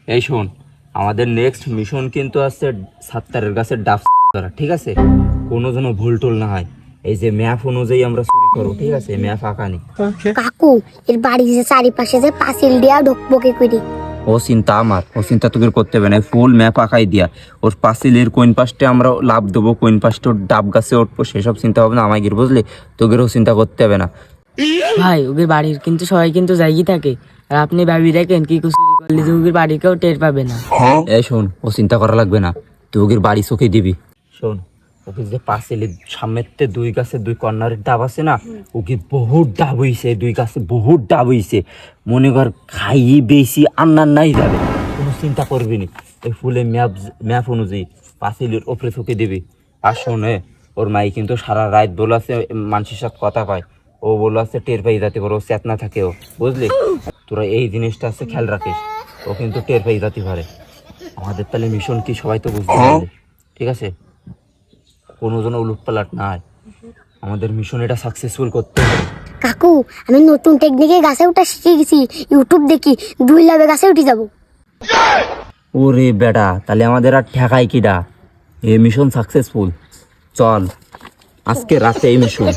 এই শোন, আমাদের নেক্সট মিশন কিন্তু আছে সাত্তারের গাছের ডাব করা, ঠিক আছে? কোনো যেন ভুল টুল না হয়। এই যে ম্যাপ অনুযায়ী আমরা চুরি করবো, ঠিক আছে? ম্যাপ আঁকানি। কাকু এর বাড়ি যে চারিপাশে যে পাঁচিল দিয়া ঢুকবকে করি। ও চিন্তা আমার, ও চিন্তা তোকে করতে হবে না। ফুল ম্যাপ আঁকাই দিয়া ওর পাঁচিলের কোন পাশে আমরা লাভ দেবো, কোন পাশে ওর ডাব গাছে উঠবো, সেসব চিন্তা ভাবনা আমায় গিয়ে, বুঝলি? তোকেরও চিন্তা করতে হবে না। ভাই ওকে বাড়ির কিন্তু সবাই কিন্তু জায়গি থাকে, আর আপনি ভাবি দেখেন কি কুচুরি করলে যে ওকে বাড়ি কেউ টের পাবে না। এই শোন, ও চিন্তা করা লাগবে না, তুই ওকে বাড়ি চোখে দিবি। শোন, ওকে যে পাঁচিলের সামনের দুই গাছে দুই কর্নারের ডাব আছে না, ওকে বহুত ডাব হইছে, দুই গাছে বহুত ডাব হইছে। মনে কর খাইয়ে বেশি আন্নার নাই যাবে, কোনো চিন্তা করবি নি। এই ফুলের ম্যাপ অনুযায়ী পাঁচিলের ওপরে চোখে দিবি। আর শোনে, ওর মাই কিন্তু সারা রাত বলে আছে, মানুষের সাথে কথা কয়, ও বলে আছে টের পাই যাতে পারে, ও চেতনা থাকে ও, বুঝলি? তোরা এই জিনিসটা আছে খেয়াল রাখিস, ও কিন্তু টের পাই যাতে পারে। আমাদের তাহলে মিশন কি সবাই তো বুঝতে পারবে, ঠিক আছে? কোনো যেন উলটপালট না হয়, আমাদের মিশন এটা সাকসেসফুল করতে হবে। কাকু আমি নতুন টেকনিকে গাছে উঠা শিখে গেছি, ইউটিউব দেখি 2 লাভে গাছে উঠে যাব। ওরে বেটা, তাহলে আমাদের আর ঠেকাই কিডা? এই মিশন সাকসেসফুল। চল আজকে রাতে এই মিশন।